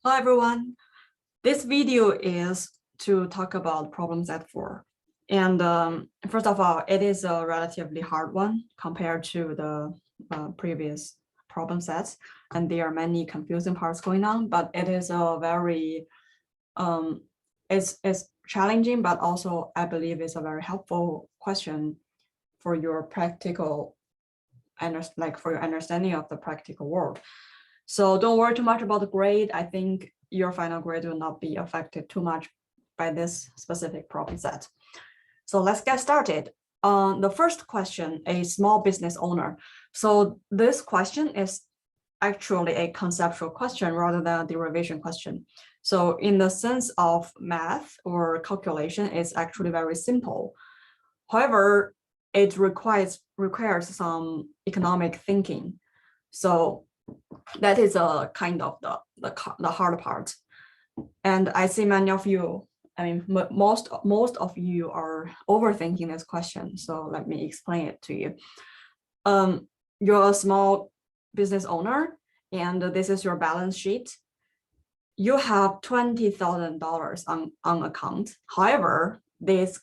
Hello, everyone. This video is to talk about problem set 4. And first of all, it is a relatively hard one compared to the previous problem sets. And there are many confusing parts going on, but it is a very, it's challenging, but also I believe it's a very helpful question for your practical, for your understanding of the practical world. So don't worry too much about the grade. I think your final grade will not be affected too much by this specific problem set. So let's get started. The first question, a small business owner. So this question is actually a conceptual question rather than a derivation question. So in the sense of math or calculation, it's actually very simple. However, it requires some economic thinking. So that is a kind of the hard part. And I see many of you, I mean, most of you are overthinking this question. So let me explain it to you. You're a small business owner, and this is your balance sheet. You have $20,000 on account. However, this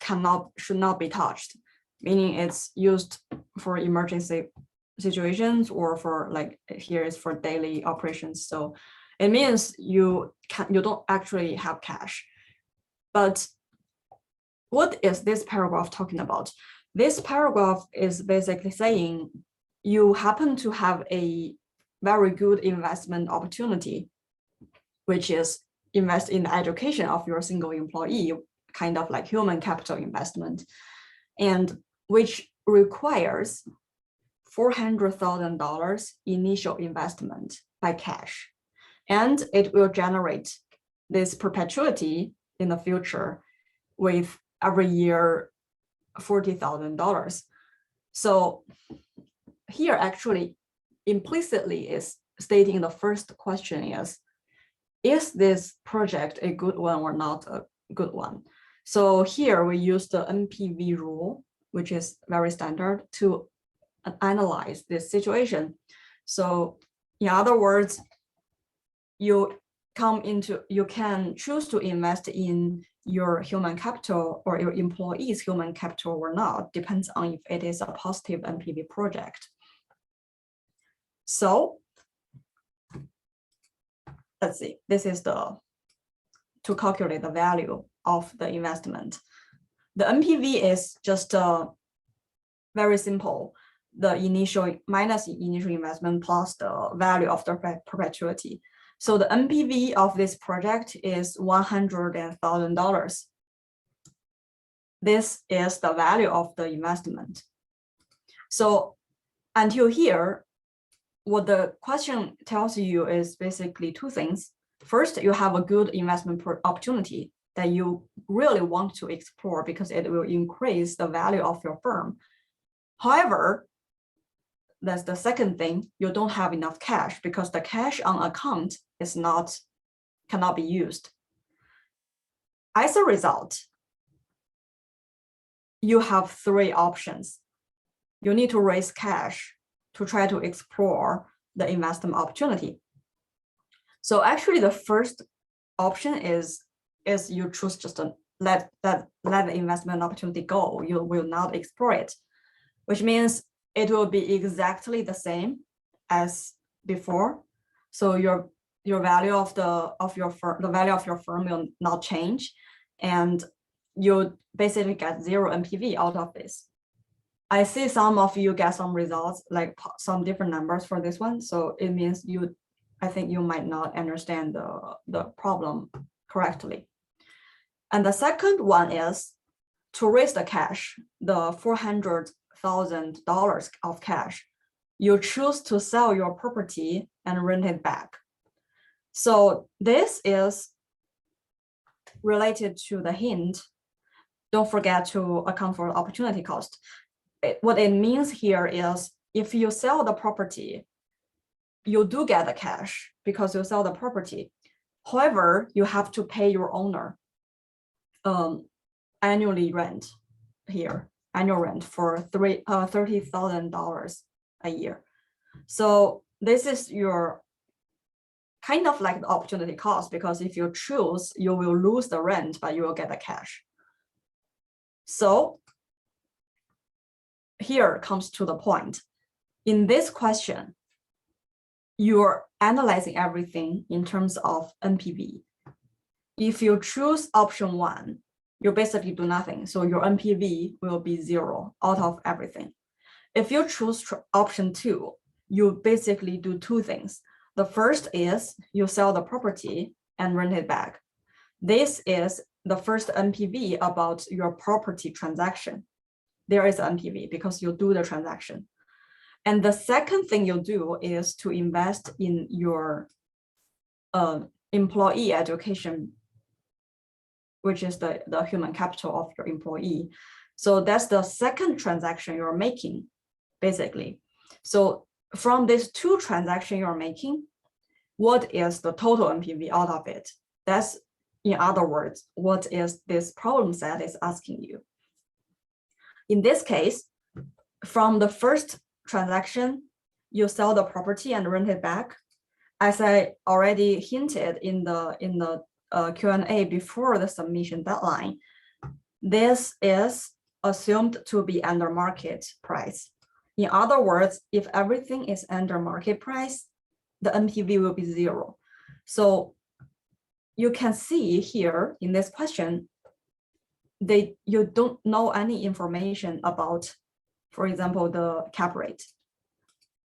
should not be touched, meaning it's used for emergency situations or for like here is for daily operations. So it means you don't actually have cash. But what is this paragraph talking about? This paragraph is basically saying you happen to have a very good investment opportunity, which is invest in the education of your single employee, kind of like human capital investment, and which requires $400,000 initial investment by cash. And it will generate this perpetuity in the future with every year $40,000. So here actually implicitly is stating the first question is this project a good one or not a good one? So here we use the NPV rule, which is very standard to analyze this situation. So in other words, you can choose to invest in your human capital or your employees' human capital or not, depends on if it is a positive NPV project. So let's see, this is to calculate the value of the investment. The NPV is just very simple. The initial minus initial investment plus the value of the perpetuity. So the NPV of this project is $100,000. This is the value of the investment. So until here, what the question tells you is basically two things. First, you have a good investment opportunity that you really want to explore because it will increase the value of your firm. However, that's the second thing, you don't have enough cash because the cash on account cannot be used. As a result, you have three options. You need to raise cash to try to explore the investment opportunity. So actually the first option is you choose just to let the investment opportunity go. You will not explore it, which means it will be exactly the same as before. So your value of your firm will not change, and you basically get zero NPV out of this. I see some of you get some results, like some different numbers for this one. So it means I think you might not understand the problem correctly. And the second one is to raise the cash, the $400,000 of cash. You choose to sell your property and rent it back. So this is related to the hint. Don't forget to account for the opportunity cost. What it means here is if you sell the property, you do get the cash because you sell the property. However, you have to pay your owner annual rent for $30,000 a year. So this is your kind of like the opportunity cost, because if you choose, you will lose the rent, but you will get the cash. So here comes to the point. In this question, you're analyzing everything in terms of NPV. If you choose option 1, you basically do nothing. So your NPV will be 0 out of everything. If you choose option 2, you basically do 2 things. The first is you sell the property and rent it back. This is the first NPV about your property transaction. There is NPV because you do the transaction. And the second thing you do is to invest in your employee education, which is the human capital of your employee. So that's the second transaction you're making, basically. So from these 2 transactions you're making, what is the total NPV out of it? That's, in other words, what is this problem set is asking you. In this case, from the first transaction, you sell the property and rent it back. As I already hinted in the Q&A before the submission deadline, this is assumed to be under market price. In other words, if everything is under market price, the NPV will be 0. So you can see here in this question, you don't know any information about, for example, the cap rate.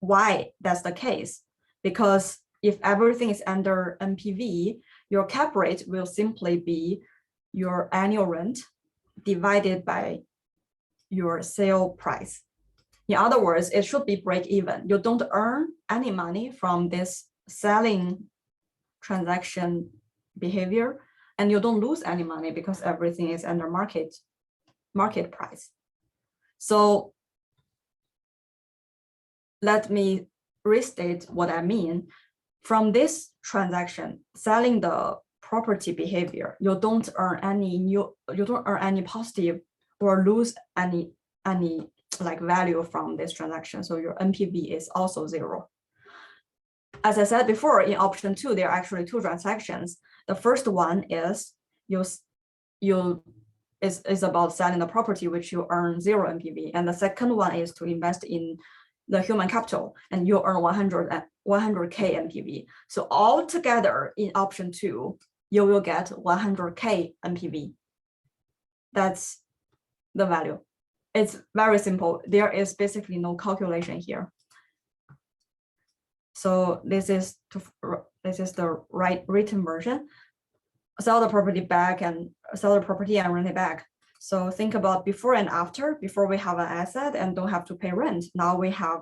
Why that's the case? Because if everything is under NPV, your cap rate will simply be your annual rent divided by your sale price. In other words, it should be break even. You don't earn any money from this selling transaction behavior, and you don't lose any money because everything is under market price. So let me restate what I mean. From this transaction, selling the property behavior, you don't earn any positive or lose any like value from this transaction. So your NPV is also 0. As I said before, in option 2, there are actually 2 transactions. The first one is is about selling the property, which you earn 0 NPV, and the second one is to invest in the human capital, and you earn 100K NPV. So altogether in option 2, you will get 100K NPV. That's the value. It's very simple. There is basically no calculation here. So this is the written version. Sell the property back and sell the property and rent it back. So think about before and after. Before we have an asset and don't have to pay rent. Now we have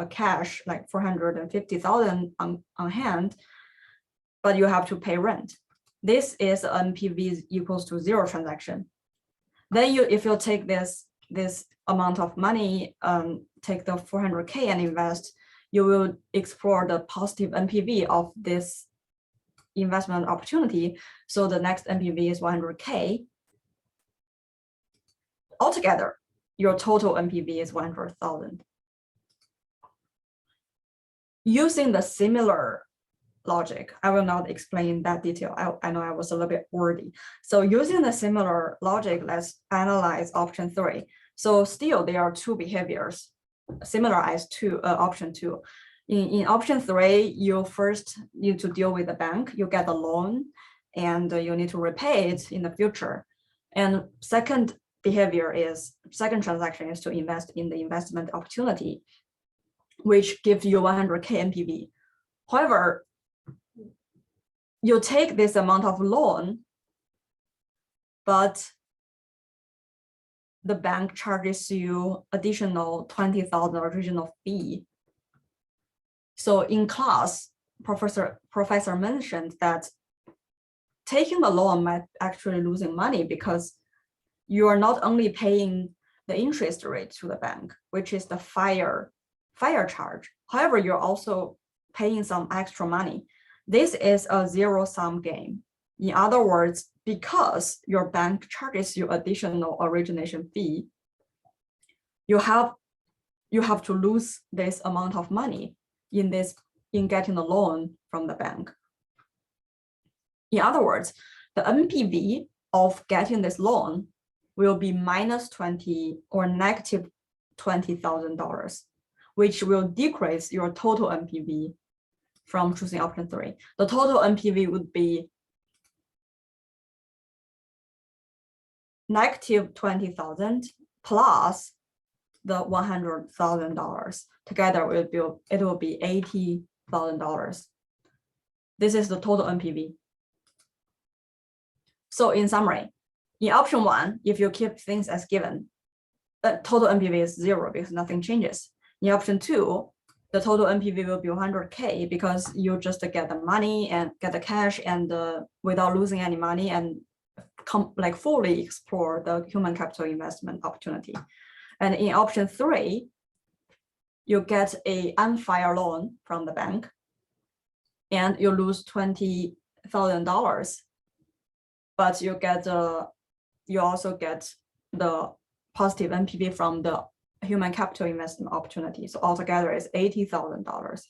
cash like 450,000 on hand, but you have to pay rent. This is NPV equals to 0 transaction. Then if you take this amount of money, take the 400K and invest, you will explore the positive NPV of this investment opportunity. So the next NPV is 100K. Altogether, your total NPV is 100,000. Using the similar logic, I will not explain that detail. I know I was a little bit wordy. So using the similar logic, let's analyze option 3. So still there are 2 behaviors similar as to option 2. In option 3, you first need to deal with the bank. You get a loan and you need to repay it in the future. And second transaction is to invest in the investment opportunity, which gives you 100K NPV. However, you take this amount of loan, but the bank charges you additional 20,000 original fee. So in class, professor mentioned that taking the loan might actually losing money because you are not only paying the interest rate to the bank, which is the fire charge. However, you're also paying some extra money. This is a zero-sum game. In other words, because your bank charges you additional origination fee, you have to lose this amount of money in getting the loan from the bank. In other words, the NPV of getting this loan will be minus 20 or negative $20,000, which will decrease your total NPV from choosing option 3. The total NPV would be negative 20,000 plus the $100,000. Together it will be $80,000. This is the total NPV. So in summary, in option 1, if you keep things as given, the total NPV is 0 because nothing changes. In option 2, the total NPV will be 100K because you just get the money and get the cash and without losing any money and fully explore the human capital investment opportunity. And in option 3, you get a unfair loan from the bank and you lose $20,000, but you also get the positive NPV from the human capital investment opportunity. So altogether is $80,000.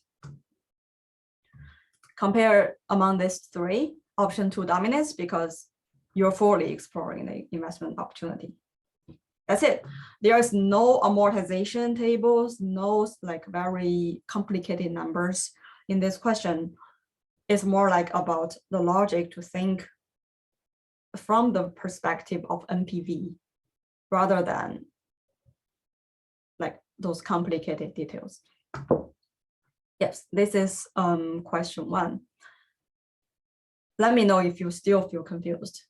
Compare among these 3, option 2 dominates because you're fully exploring the investment opportunity. That's it. There is no amortization tables, no very complicated numbers in this question. It's more about the logic to think from the perspective of NPV rather than those complicated details. Yes, this is question 1. Let me know if you still feel confused.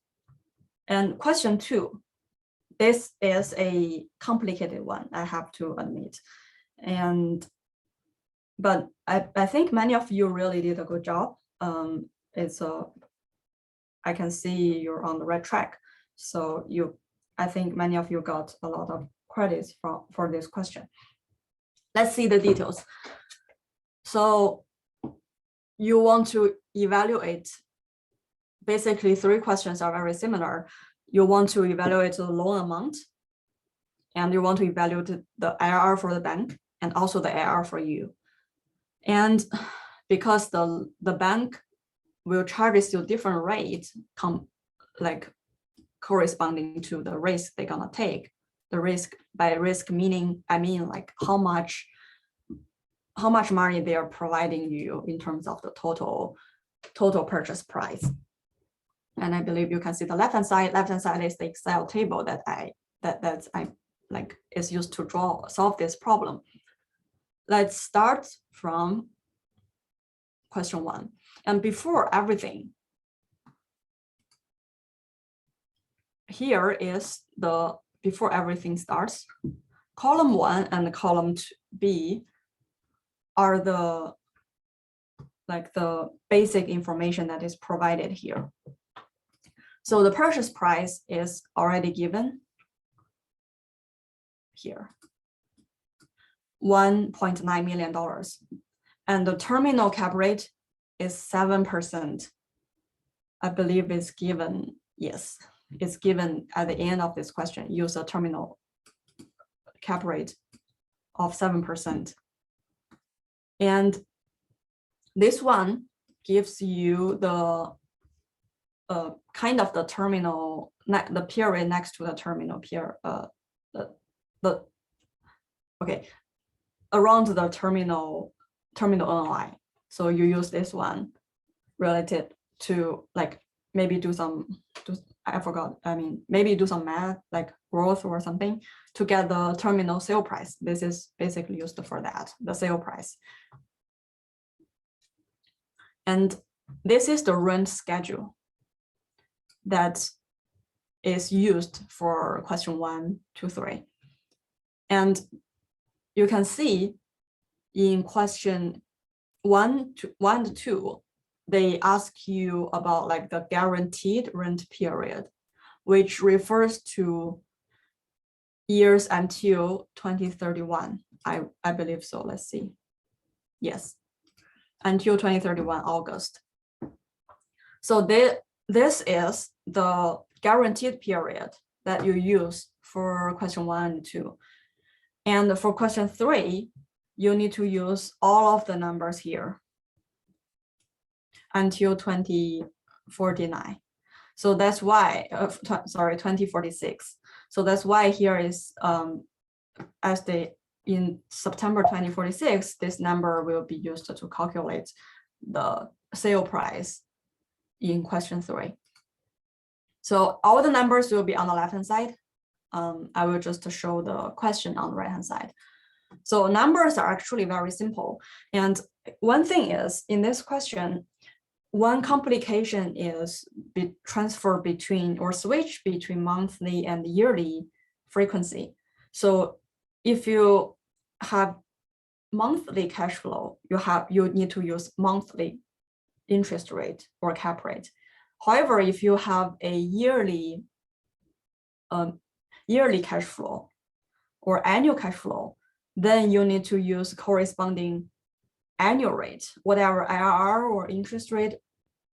And question 2, this is a complicated one, I have to admit. But I think many of you really did a good job. I can see you're on the right track. So I think many of you got a lot of credits for this question. Let's see the details. So you want to evaluate, basically 3 questions are very similar. You want to evaluate the loan amount, and you want to evaluate the IRR for the bank and also the IRR for you. And because the bank will charge you different rates, corresponding to the risk they're gonna take. The risk, by risk meaning, I mean how much money they are providing you in terms of the total purchase price. And I believe you can see the left-hand side. Left-hand side is the Excel table that is used to solve this problem. Let's start from question 1. And before everything, here is before everything starts, column 1 and column B are the basic information that is provided here. So the purchase price is already given here, $1.9 million. And the terminal cap rate is 7%. I believe it's given, yes, it's given at the end of this question. Use a terminal cap rate of 7%. And this one gives you the kind of the terminal, the period next to the terminal period, around the terminal NOI. So you use this one related to maybe do some math growth or something to get the terminal sale price. This is basically used for that, the sale price. And this is the rent schedule that is used for question 1, 2, 3. And you can see in question 1 to 2, they ask you about the guaranteed rent period, which refers to years until 2031. I believe so. Let's see. Yes, until 2031 August. So this is the guaranteed period that you use for question 1 and 2. And for question 3, you need to use all of the numbers here until 20 2049. So that's why, sorry, 2046. So that's why here is in September 2046, this number will be used to calculate the sale price in question 3. So all the numbers will be on the left-hand side. I will just show the question on the right-hand side. So numbers are actually very simple. And one thing is, in this question, one complication is transfer between or switch between monthly and yearly frequency. So if you have monthly cash flow, you need to use monthly interest rate or cap rate. However, if you have a yearly cash flow or annual cash flow, then you need to use corresponding annual rate, whatever IRR or interest rate,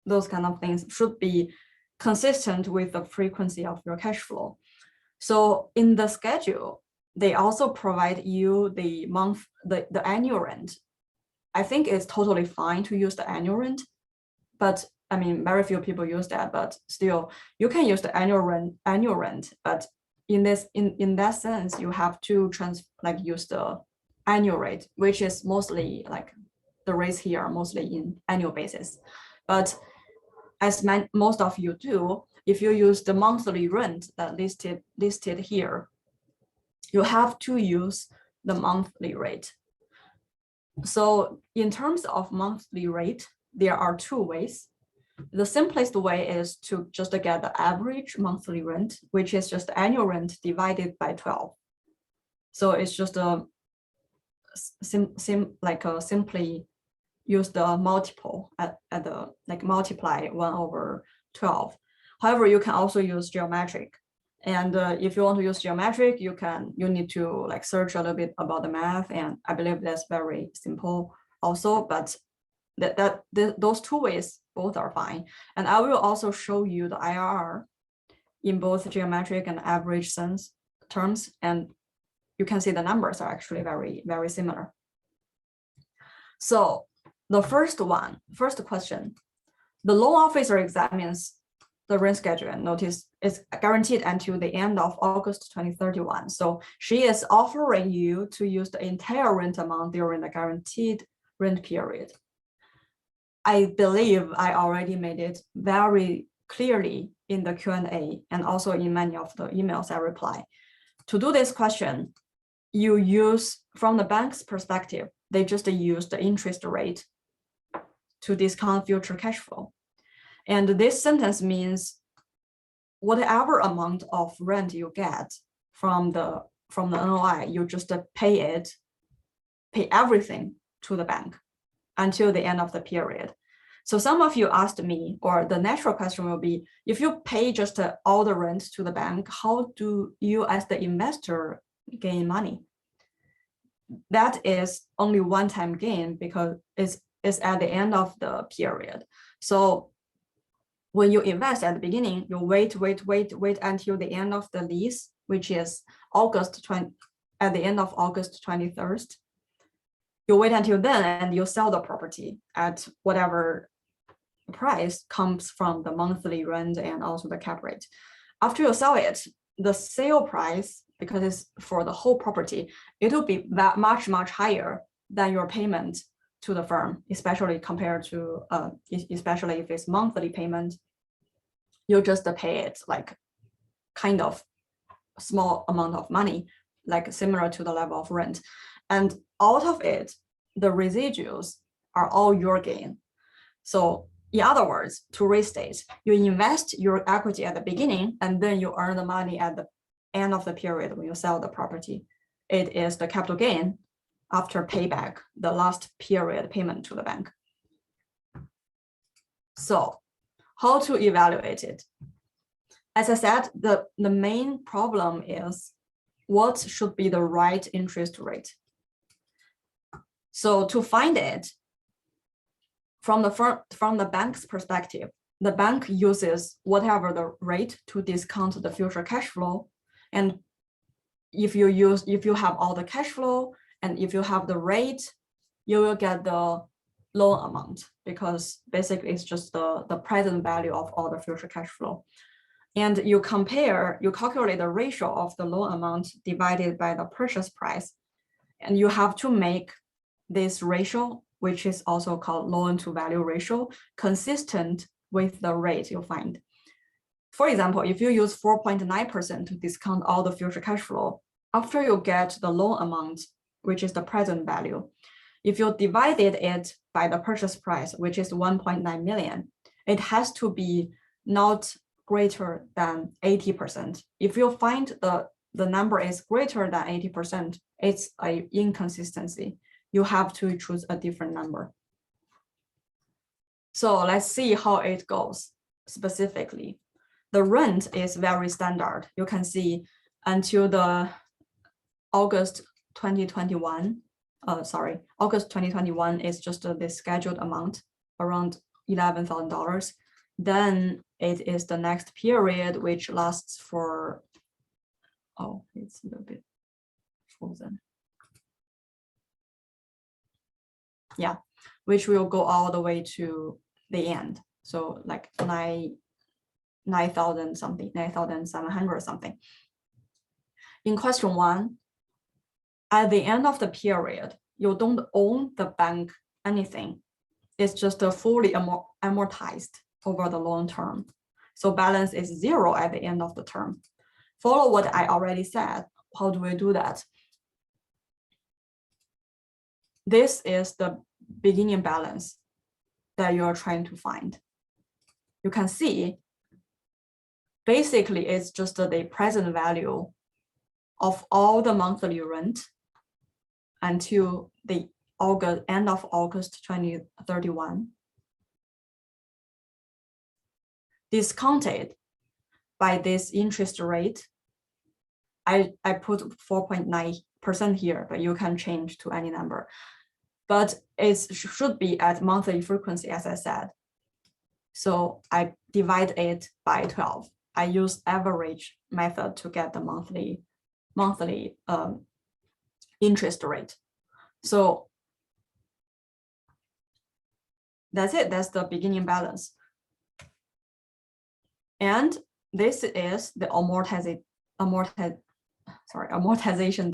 those kind of things should be consistent with the frequency of your cash flow. So in the schedule, they also provide you the annual rent. I think it's totally fine to use the annual rent, but I mean, very few people use that, but still you can use the annual rent, but in that sense, you have to use the annual rate, which is mostly like the rates here are mostly in annual basis. But as most of you do, if you use the monthly rent that listed here, you have to use the monthly rate. So in terms of monthly rate, there are 2 ways. The simplest way is to just get the average monthly rent, which is just annual rent divided by 12. So it's just a simply use the multiple at the multiply 1/12. However, you can also use geometric. And if you want to use geometric, you need to search a little bit about the math, and I believe that's very simple also. But those 2 ways both are fine. And I will also show you the IRR in both geometric and average sense terms, and you can see the numbers are actually very, very similar. So the first question, the loan officer examines the rent schedule and notice it's guaranteed until the end of August 2031. So she is offering you to use the entire rent amount during the guaranteed rent period. I believe I already made it very clearly in the Q&A and also in many of the emails I reply. To do this question, you use, from the bank's perspective, they just use the interest rate to discount future cash flow. And this sentence means whatever amount of rent you get from the NOI, you just pay everything to the bank until the end of the period. So some of you asked me, or the natural question will be, if you pay just all the rent to the bank, how do you as the investor gain money? That is only one-time gain because it's at the end of the period. So when you invest at the beginning, you wait until the end of the lease, which is at the end of August 21st. You wait until then and you sell the property at whatever price comes from the monthly rent and also the cap rate. After you sell it, the sale price, because it's for the whole property, it will be that much higher than your payment to the firm, especially compared to, especially if it's monthly payment, you just pay it like kind of small amount of money, like similar to the level of rent. And out of it, the residuals are all your gain. So in other words, to restate, you invest your equity at the beginning and then you earn the money at the end of the period when you sell the property. It is the capital gain after payback, the last period payment to the bank. So how to evaluate it? As I said, the main problem is what should be the right interest rate. So to find it, from the bank's perspective, the bank uses whatever the rate to discount the future cash flow. And if you have all the cash flow and if you have the rate, you will get the loan amount, because basically it's just the present value of all the future cash flow. And you calculate the ratio of the loan amount divided by the purchase price. And you have to make this ratio, which is also called loan to value ratio, consistent with the rate you find. For example, if you use 4.9% to discount all the future cash flow, after you get the loan amount, which is the present value, if you divided it by the purchase price, which is 1.9 million, it has to be not greater than 80%. If you find the number is greater than 80%, it's an inconsistency. You have to choose a different number. So let's see how it goes specifically. The rent is very standard. You can see until the August 2021 is just the scheduled amount, around $11,000. Then it is the next period, which lasts for, oh, it's a little bit frozen. Yeah, which will go all the way to the end. So like 9,000 something, 9,700 something. In question 1, at the end of the period, you don't owe the bank anything. It's just fully amortized over the long term. So balance is 0 at the end of the term. Follow what I already said. How do we do that? This is the beginning balance that you are trying to find. You can see, basically, it's just the present value of all the monthly rent until the end of August 2031, discounted by this interest rate. I put 4.9% here, but you can change to any number. But it should be at monthly frequency, as I said. So I divide it by 12. I use average method to get the monthly interest rate. So that's it. That's the beginning balance. And this is the amortization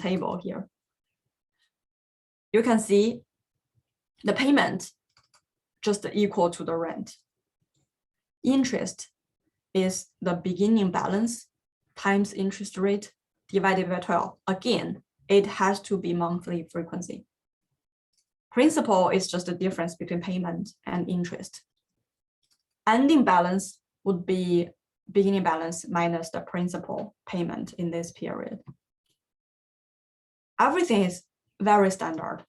table here. You can see the payment just equal to the rent. Interest is the beginning balance times interest rate divided by 12. Again, it has to be monthly frequency. Principal is just the difference between payment and interest. Ending balance would be beginning balance minus the principal payment in this period. Everything is very standard.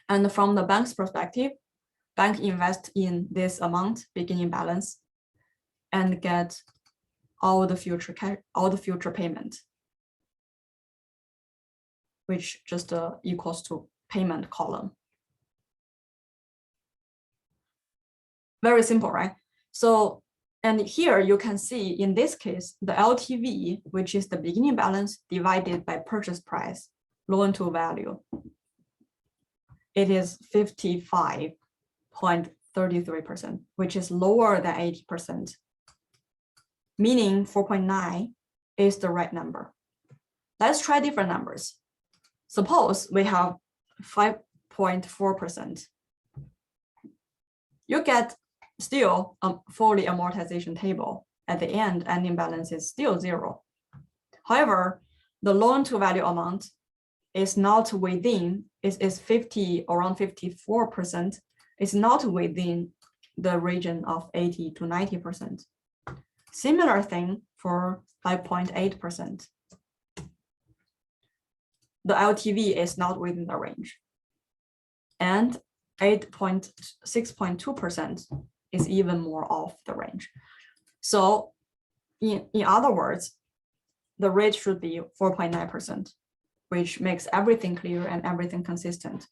And from the bank's perspective, bank invest in this amount, beginning balance, and get all the future payment, which just equals to payment column. Very simple, right? So, and here you can see in this case, the LTV, which is the beginning balance divided by purchase price, loan to value, it is 55.33%, which is lower than 80%, meaning 4.9 is the right number. Let's try different numbers. Suppose we have 5.4%. You get still a fully amortization table. At the end, ending balance is still 0. However, the loan to value amount is not within, is around 54%. It's not within the region of 80 to 90%. Similar thing for 5.8%. The LTV is not within the range. And 6.2% is even more off the range. So in other words, the rate should be 4.9%, which makes everything clear and everything consistent.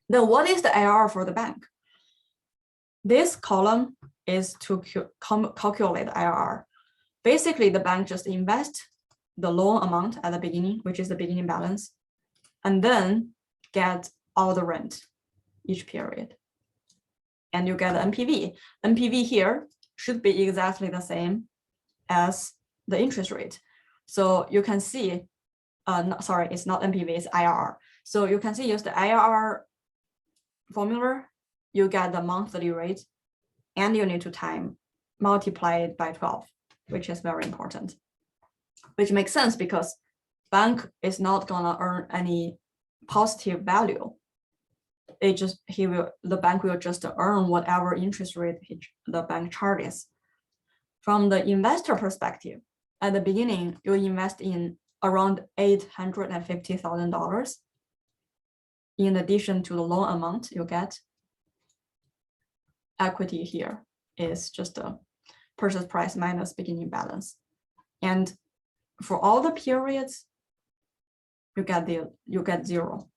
Then what is the IRR for the bank? This column is to calculate IRR. Basically, the bank just invests the loan amount at the beginning, which is the beginning balance, and then get all the rent. each period. And you get the NPV. NPV here should be exactly the same as the interest rate. So you can see, sorry, it's not NPV, it's IRR. So you can see use the IRR formula, you get the monthly rate, and you need to multiply it by 12, which is very important. Which makes sense because bank is not gonna earn any positive value. The bank will just earn whatever interest rate the bank charges. From the investor perspective, at the beginning, you invest in around $850,000. In addition to the loan amount you get, equity here is just a purchase price minus beginning balance. And for all the periods, you get zero.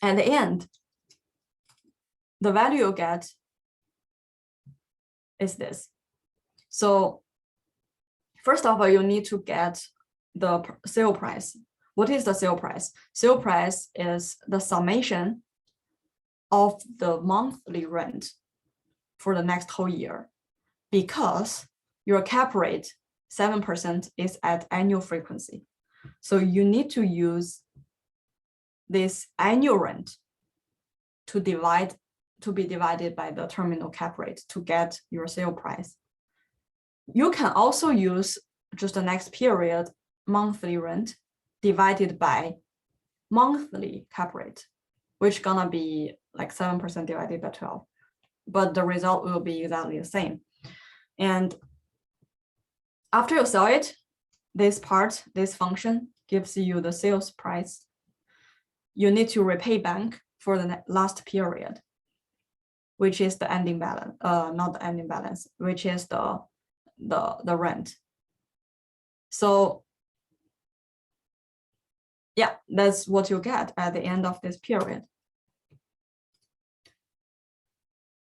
At the end, the value you get is this. So first of all, you need to get the sale price. What is the sale price? Sale price is the summation of the monthly rent for the next whole year, because your cap rate 7% is at annual frequency. So you need to use this annual rent to be divided by the terminal cap rate to get your sale price. You can also use just the next period monthly rent divided by monthly cap rate, which gonna be like 7% divided by 12, but the result will be exactly the same. And after you sell it, this function gives you the sales price. You need to repay bank for the last period, which is the ending balance, not the ending balance, which is the rent. So yeah, that's what you get at the end of this period.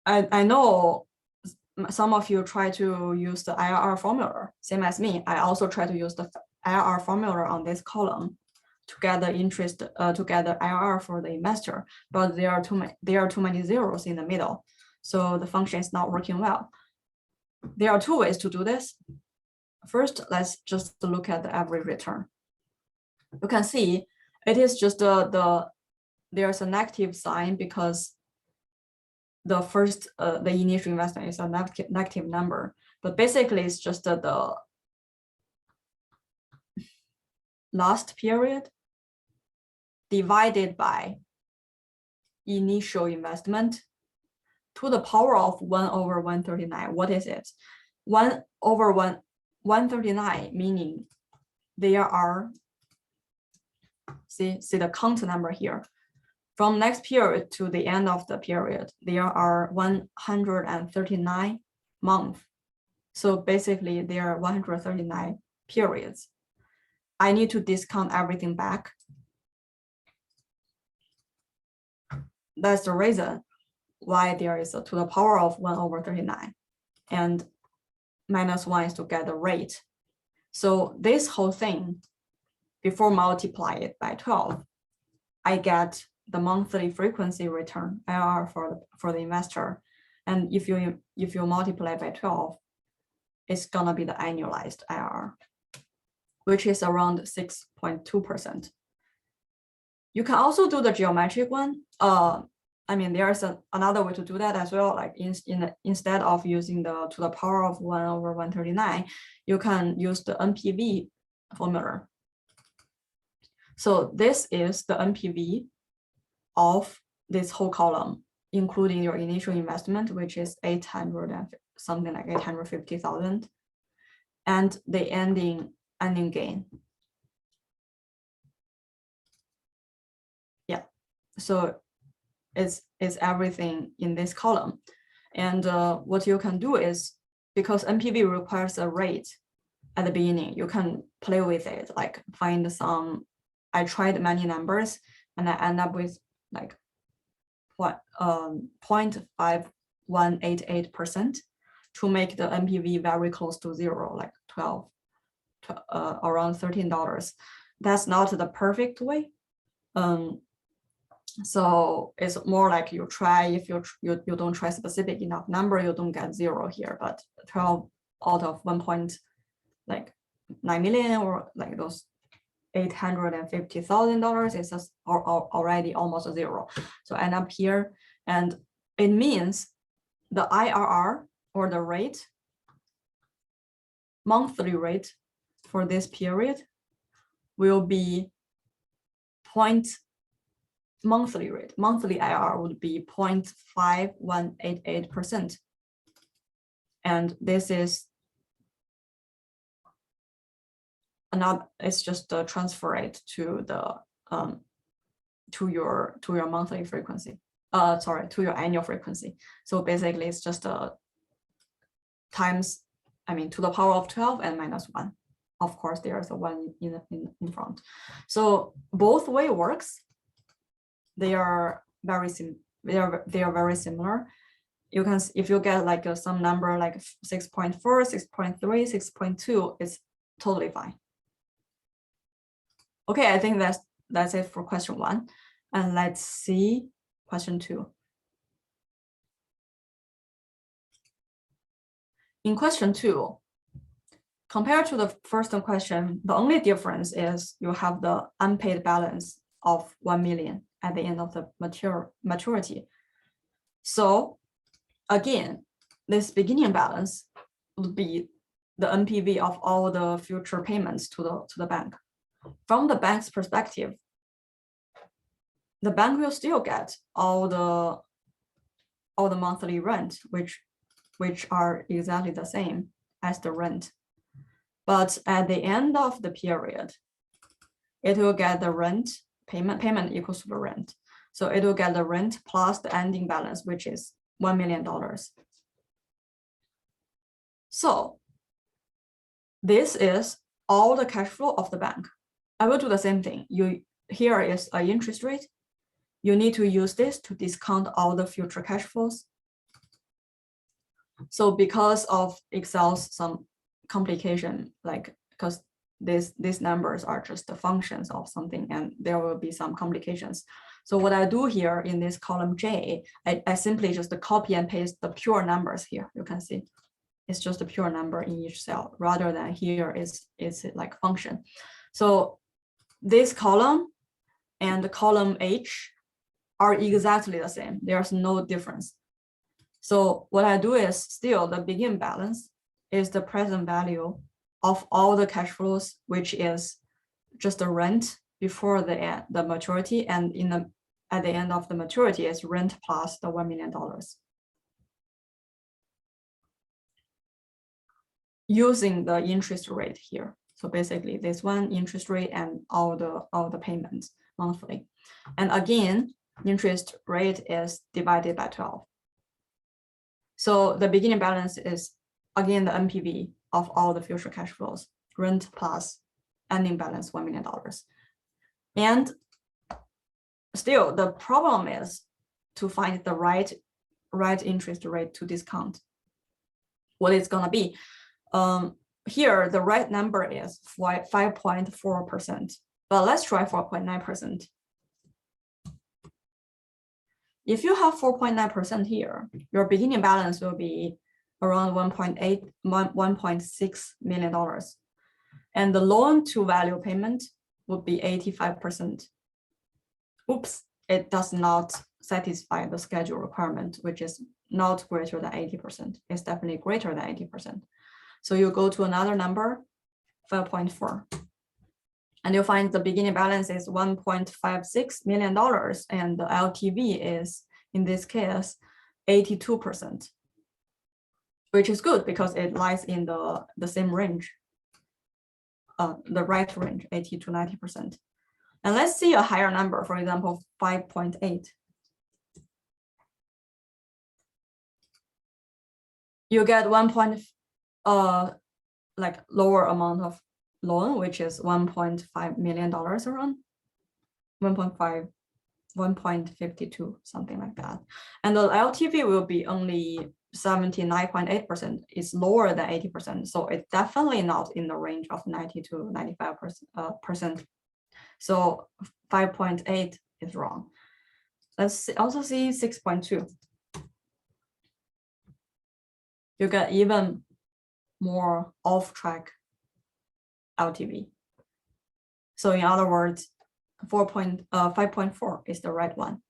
I know some of you try to use the IRR formula, same as me. I also try to use the IRR formula on this column to get the interest, to get the IRR for the investor, but there are too many zeros in the middle, so the function is not working well. There are two ways to do this. First, let's just look at the average return. You can see it is just there's a negative sign because the first the initial investment is a negative number, but basically it's just the last period divided by initial investment to the power of 1/139. What is it? 1/139 meaning there are, see the count number here. From next period to the end of the period, there are 139 months. So basically there are 139 periods. I need to discount everything back. That's the reason why there is a to the power of 1/39, and -1 is to get the rate. So this whole thing, before multiply it by 12, I get the monthly frequency return IRR for the investor. And if you multiply by 12, it's gonna be the annualized IRR, which is around 6.2%. You can also do the geometric one. I mean, there's another way to do that as well. Like instead of using the to the power of 1/139, you can use the NPV formula. So this is the NPV of this whole column, including your initial investment, which is 800 and something like 850,000, and the ending gain. Yeah, so it's everything in this column. And what you can do is, because NPV requires a rate at the beginning, you can play with it, like find some, I tried many numbers and I end up with like what 0.5188% to make the NPV very close to zero, like 12, around $13. That's not the perfect way. So it's more like you try, if you don't try specific enough number, you don't get 0 here, but 12 out of 1.9 million or like those $850,000 is just already almost 0. So end up here, and it means the IRR or the rate, monthly rate for this period will be monthly IRR would be 0.5188%. And this is another, it's just a transfer rate to the to your monthly frequency. Sorry, to your annual frequency. So basically it's just a times, I mean, to the power of 12 and minus 1. Of course, there's a 1 in front. So both way works. They are very very similar. You can, if you get like some number like 6.4, 6.3, 6.2, it's totally fine. Okay, I think that's it for question 1. And let's see question 2. In question 2, compared to the first question, the only difference is you have the unpaid balance of 1 million at the end of the maturity. So again, this beginning balance would be the NPV of all the future payments to the bank. From the bank's perspective, the bank will still get all the monthly rent, which are exactly the same as the rent. But at the end of the period, it will get the rent payment equals to the rent. So it will get the rent plus the ending balance, which is $1 million. So this is all the cash flow of the bank. I will do the same thing. Here is an interest rate. You need to use this to discount all the future cash flows. So because of Excel's some complication, like because these numbers are just the functions of something and there will be some complications. So what I do here in this column J, I simply just copy and paste the pure numbers here. You can see it's just a pure number in each cell rather than here is like function. So this column and the column H are exactly the same. There's no difference. So what I do is still the beginning balance is the present value of all the cash flows, which is just the rent before the maturity, and at the end of the maturity is rent plus the $1 million. Using the interest rate here. So basically this one interest rate and all the payments monthly. And again, interest rate is divided by 12. So the beginning balance is again the NPV of all the future cash flows, rent plus ending balance $1 million. And still the problem is to find the right interest rate to discount. What it's gonna be. Here the right number is 5.4%, but let's try 4.9%. If you have 4.9% here, your beginning balance will be around $1.6 million. And the loan to value payment would be 85%. Oops, it does not satisfy the schedule requirement, which is not greater than 80%. It's definitely greater than 80%. So you go to another number, 5.4. And you'll find the beginning balance is $1.56 million, and the LTV is, in this case, 82%, which is good because it lies in the same range, the right range, 80 to 90%. And let's see a higher number, for example, 5.8. You get like lower amount of loan, which is $1.5 million around 1.52, something like that. And the LTV will be only 79.8%. It's lower than 80%. So it's definitely not in the range of 90 to 95%. So 5.8 is wrong. also see 6.2. You get even more off-track LTV. So in other words, 5.4 is the right one.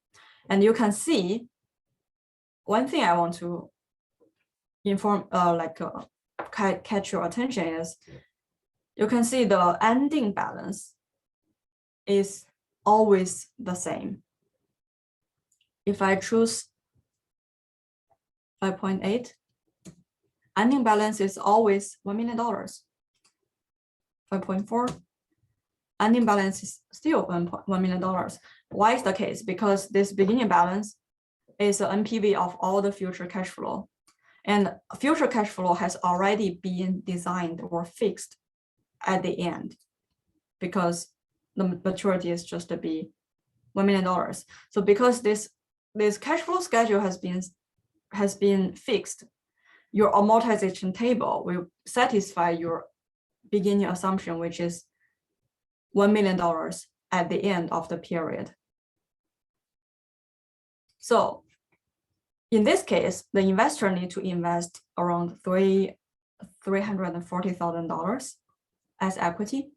And you can see one thing I want to inform, catch your attention is, you can see the ending balance is always the same. If I choose 5.8, ending balance is always $1 million. 5.4, ending balance is still $1 million. Why is the case? Because this beginning balance is the NPV of all the future cash flow. And future cash flow has already been designed or fixed at the end, because the maturity is just to be $1 million. So because this cash flow schedule has been fixed, your amortization table will satisfy your beginning assumption, which is $1 million at the end of the period. So in this case, the investor needs to invest around $340,000 as equity.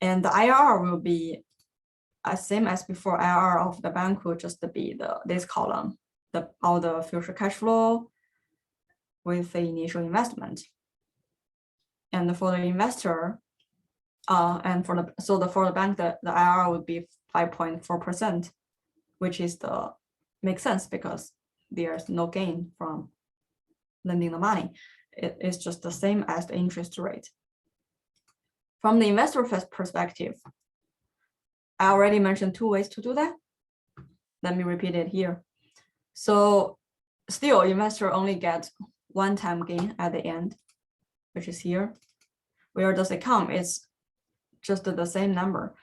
And the IRR will be same as before. IRR of the bank will just be this column, all the future cash flow with the initial investment. And for the investor, and for the bank, the IRR would be 5.4%, which is makes sense because there's no gain from lending the money. It's just the same as the interest rate. From the investor perspective, I already mentioned 2 ways to do that. Let me repeat it here. So still, investor only gets one-time gain at the end, which is here. Where does it come? It's just the same number.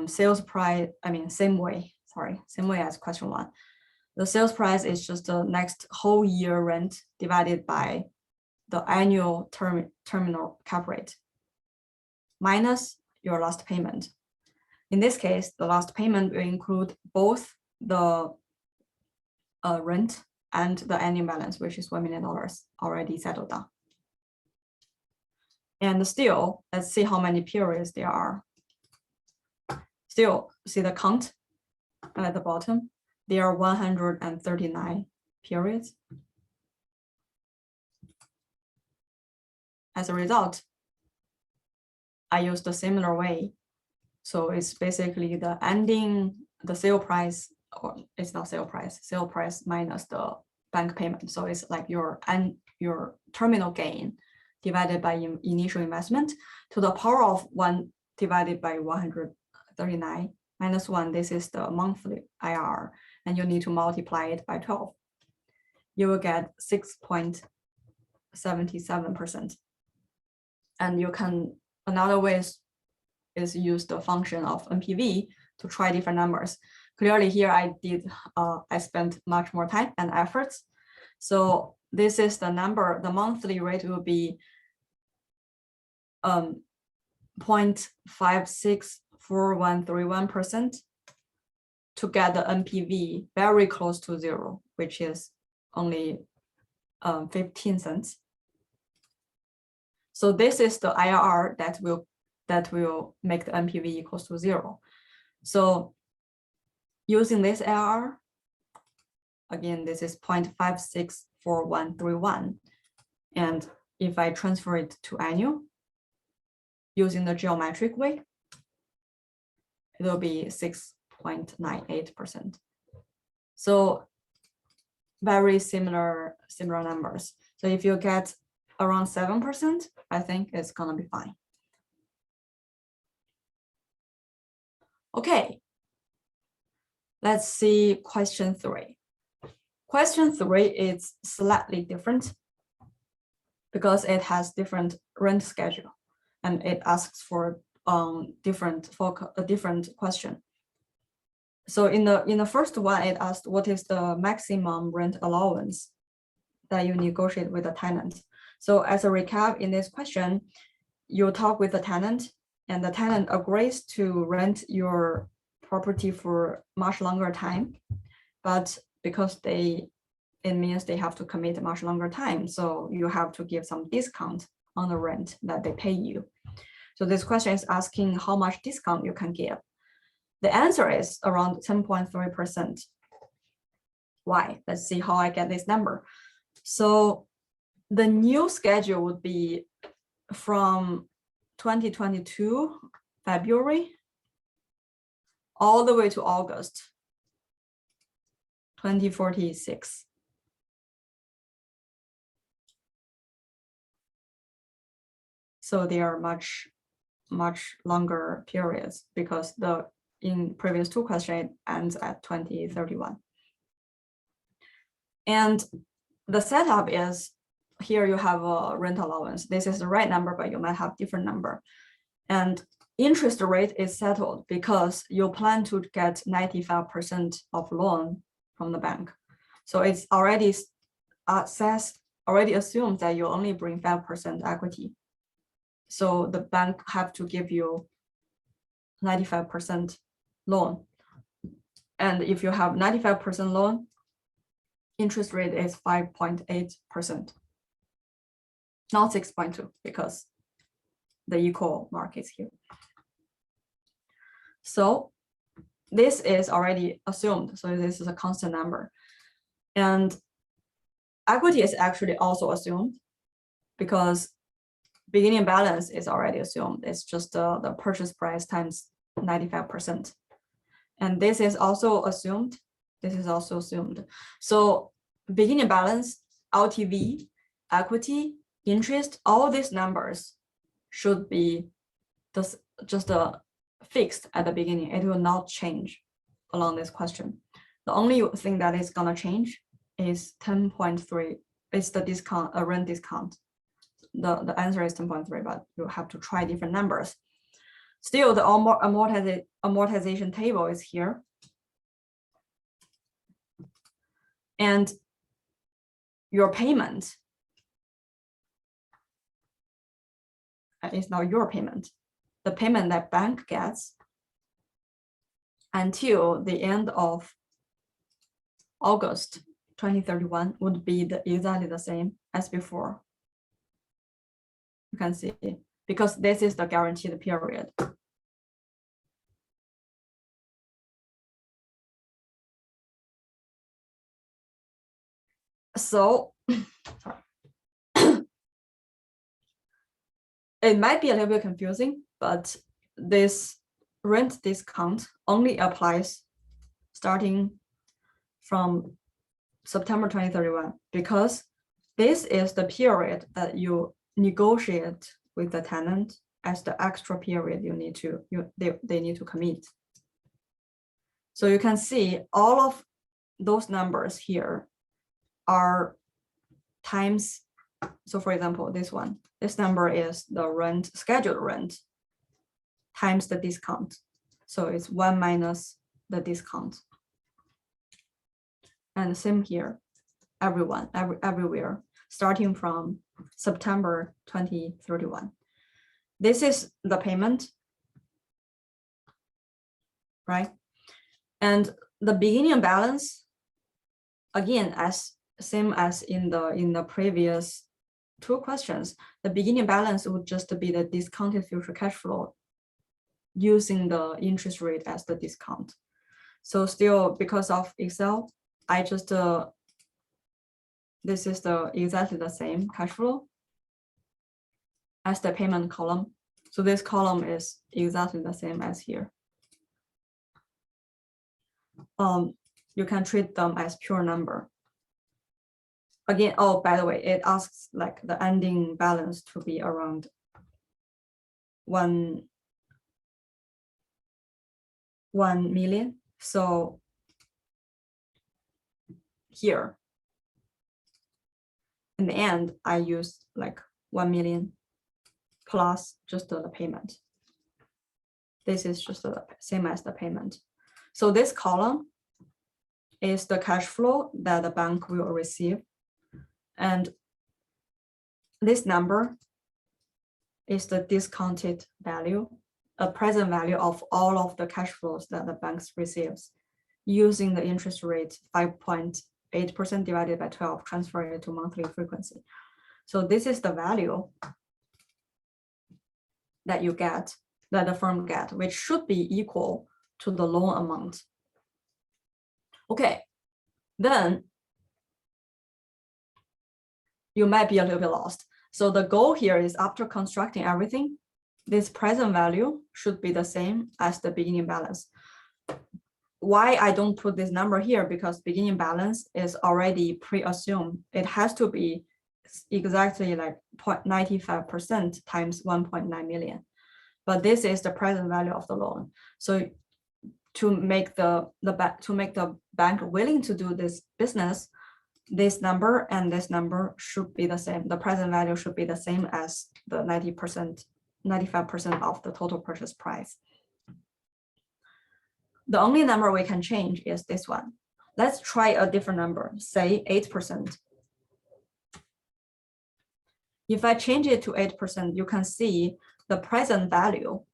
Sales price, same way as question 1. The sales price is just the next whole year rent divided by the annual terminal cap rate minus your last payment. In this case, the last payment will include both the rent and the annual balance, which is $1 million already settled down. And still, let's see how many periods there are. Still, see the count at the bottom. There are 139 periods. As a result, I used a similar way. So it's basically the sale price, or it's not sale price minus the bank payment. So it's like your terminal gain divided by initial investment to the power of 1 divided by 139 minus 1. This is the monthly IRR, and you need to multiply it by 12. You will get 6.77%. And you can, another way is use the function of NPV to try different numbers. Clearly here I spent much more time and efforts. So this is the number, the monthly rate will be 0.564131% to get the NPV very close to 0, which is only 15 cents. So this is the IRR that will make the NPV equals to 0. So using this IRR, again, this is 0.564131. And if I transfer it to annual, using the geometric way, it will be 6.98%. So very similar numbers. So if you get around 7%, I think it's gonna be fine. Okay, let's see question 3. Question 3 is slightly different because it has different rent schedule and it asks for a different question. So in the first one, it asked what is the maximum rent allowance that you negotiate with the tenant. So as a recap in this question, you talk with the tenant and the tenant agrees to rent your property for much longer time, but because it means they have to commit a much longer time. So you have to give some discount on the rent that they pay you. So this question is asking how much discount you can give. The answer is around 10.3%. Why? Let's see how I get this number. So the new schedule would be from 2022 February all the way to August 2046. So they are much longer periods because in previous two questions it ends at 2031. And the setup is here you have a rent allowance. This is the right number, but you might have different number. And interest rate is settled because you plan to get 95% of loan from the bank. So it's already assumed that you only bring 5% equity. So the bank have to give you 95% loan. And if you have 95% loan, interest rate is 5.8%, not 6.2 because the equal mark is here. So this is already assumed. So this is a constant number. And equity is actually also assumed because beginning balance is already assumed. It's just the purchase price times 95%. And this is also assumed. This is also assumed. So beginning balance, LTV, equity, interest, all these numbers should be just fixed at the beginning. It will not change along this question. The only thing that is gonna change is 10.3. It's the discount, a rent discount. The answer is 10.3, but you have to try different numbers. Still, the amortization table is here. And your payment is now your payment. The payment that bank gets until the end of August 2031 would be exactly the same as before. You can see, because this is the guaranteed period. So, sorry. It might be a little bit confusing, but this rent discount only applies starting from September 2031, because this is the period that you negotiate with the tenant as the extra period they need to commit. So you can see all of those numbers here are times. So for example, this number is the rent, scheduled rent times the discount. So it's 1 minus the discount. And same here, everywhere, starting from September 2031. This is the payment, right? And the beginning balance, again, same as in the previous two questions, the beginning balance would just be the discounted future cash flow using the interest rate as the discount. So still, because of Excel, I just this is exactly the same cash flow as the payment column. So this column is exactly the same as here. You can treat them as pure number. Again, oh, by the way, it asks like the ending balance to be around 1 million. So here, in the end, I use like 1 million plus just the payment. This is just the same as the payment. So this column is the cash flow that the bank will receive. And this number is the discounted value, a present value of all of the cash flows that the banks receives using the interest rate 5.8% divided by 12, transfer it to monthly frequency. So this is the value that you get, that the firm get, which should be equal to the loan amount. Okay, then you might be a little bit lost. So the goal here is, after constructing everything, this present value should be the same as the beginning balance. Why I don't put this number here? Because beginning balance is already pre-assumed. It has to be exactly like 0.95% times 1.9 million. But this is the present value of the loan. So to make the bank willing to do this business, this number and this number should be the same. The present value should be the same as the 90%, 95% of the total purchase price. The only number we can change is this one. Let's try a different number, say 8%. If I change it to 8%, you can see the present value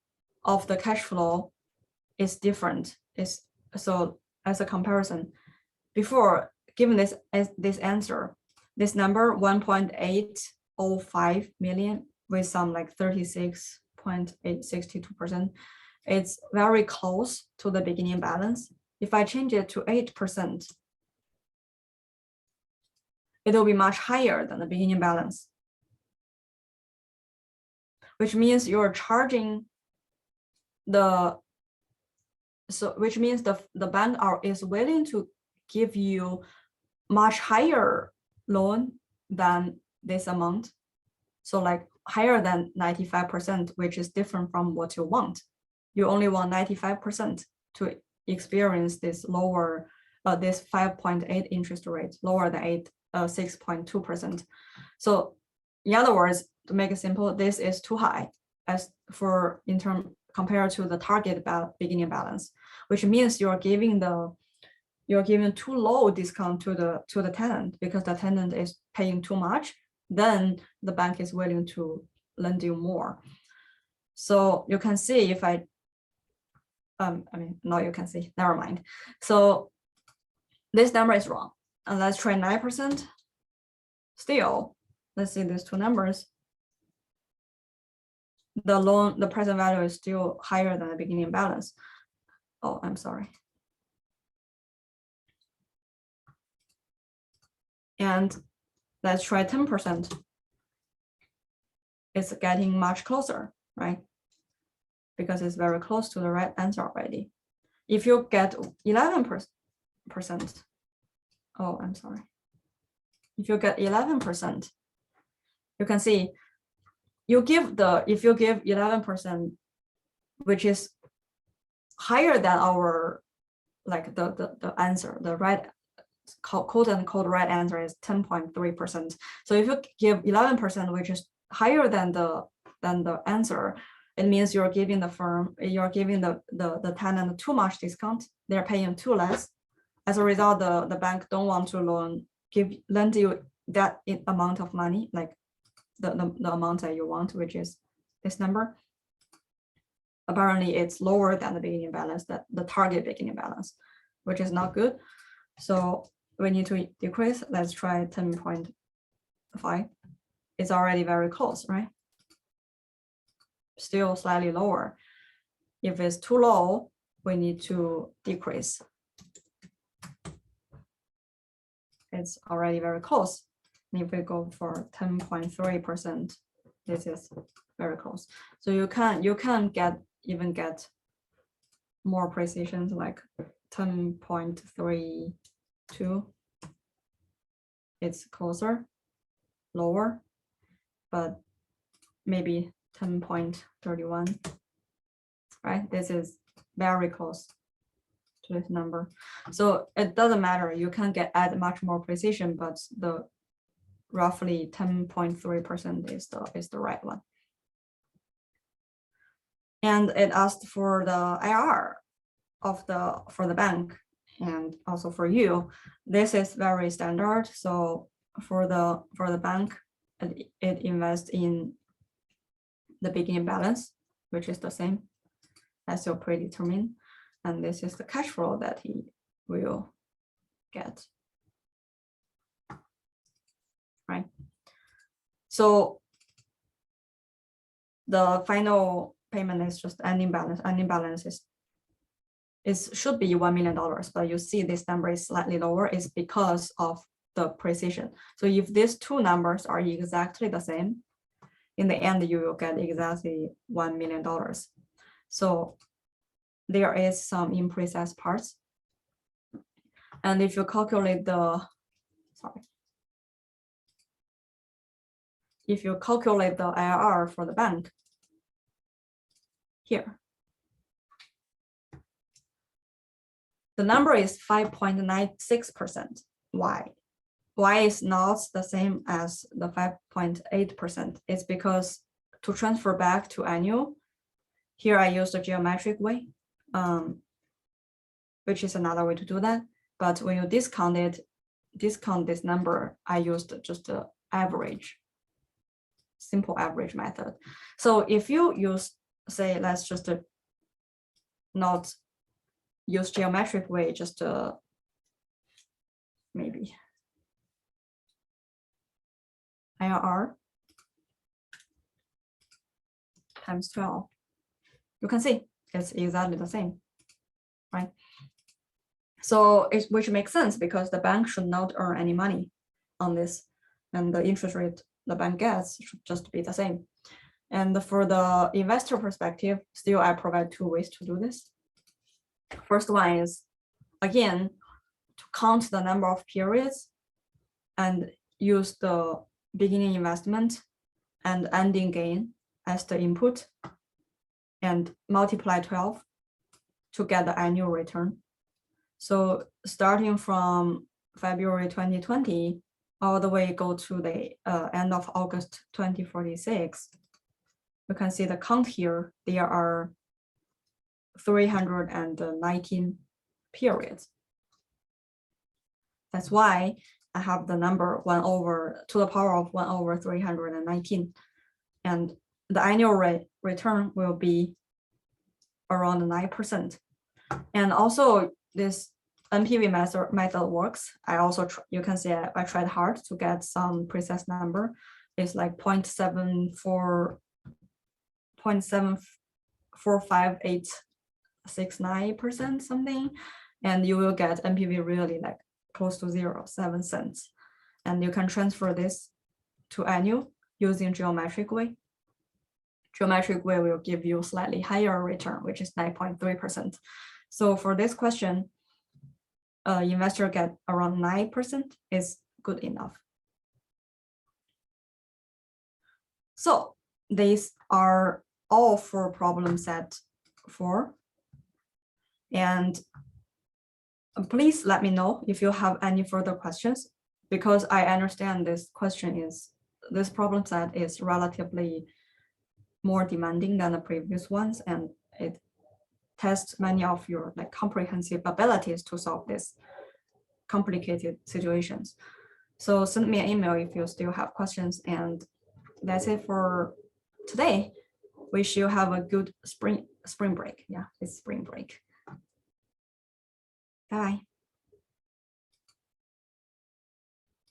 of the cash flow is different. So as a comparison, before, given this answer, this number 1.805 million with some like 36.862%, it's very close to the beginning balance. If I change it to 8%, it will be much higher than the beginning balance, which means you're charging which means the bank is willing to give you much higher loan than this amount. So like higher than 95%, which is different from what you want. You only want 95% to experience this lower, this 5.8 interest rate, lower than 6.2%. So in other words, to make it simple, this is too high as for compared to the target beginning balance, which means you're giving too low discount to the tenant, because the tenant is paying too much. Then the bank is willing to lend you more. So you can see if I mean, no, you can see, never mind. So this number is wrong. And let's try 9%. Still, let's see these two numbers. The present value is still higher than the beginning balance. Oh, I'm sorry. And let's try 10%. It's getting much closer, right? Because it's very close to the right answer already. If you get 11%, oh, I'm sorry. If you get 11%, you can see if you give 11%, which is higher than our, like the answer, the right, quote unquote right answer is 10.3%. So if you give 11%, which is higher than the answer, it means you're giving the tenant too much discount. They're paying too less. As a result, the bank don't want to lend you that amount of money, like the amount that you want, which is this number. Apparently, it's lower than the beginning balance, the target beginning balance, which is not good. So we need to decrease. Let's try 10.5. It's already very close, right? Still slightly lower. If it's too low, we need to decrease. It's already very close. And if we go for 10.3%, this is very close. So you can even get more precision, like 10.32. It's closer, lower, but maybe 10.31, right? This is very close to this number. So it doesn't matter, you can add much more precision, but the roughly 10.3% is the right one. And it asked for the IR for the bank and also for you. This is very standard. So for the bank, it invests in the beginning balance, which is the same. as your predetermined. And this is the cash flow that he will get. Right. So the final payment is just ending balance. Ending balance should be $1 million, but you see this number is slightly lower. It's because of the precision. So if these two numbers are exactly the same, in the end, you will get exactly $1 million. So there is some imprecise parts. And if you calculate if you calculate the IRR for the bank here, the number is 5.96%. Why? Why is not the same as the 5.8%? It's because to transfer back to annual, here I used the geometric way, which is another way to do that. But when you discount this number, I used just the average, simple average method. So if you use, say, let's just not use geometric way, just maybe IRR times 12, you can see it's exactly the same, right? So which makes sense because the bank should not earn any money on this, and the interest rate the bank gets should just be the same. And for the investor perspective, still I provide two ways to do this. First one is, again, to count the number of periods and use the beginning investment and ending gain as the input and multiply 12 to get the annual return. So starting from February 2020, all the way go to the end of August 2046, you can see the count here. There are 319 periods. That's why I have the number 1 over to the power of 1 over 319. And the annual return will be around 9%. And also this NPV method works. I also, you can see I tried hard to get some precise number. It's like 0.745869% something. And you will get NPV really like close to 0.7 cents. And you can transfer this to annual using geometric way. Geometric way will give you slightly higher return, which is 9.3%. So for this question, investor get around 9% is good enough. So these are all for problem set 4. And please let me know if you have any further questions, because I understand this problem set is relatively more demanding than the previous ones, and it tests many of your like comprehensive abilities to solve this complicated situations. So send me an email if you still have questions, and that's it for today. Wish you have a good spring break. Yeah, it's spring break. Bye.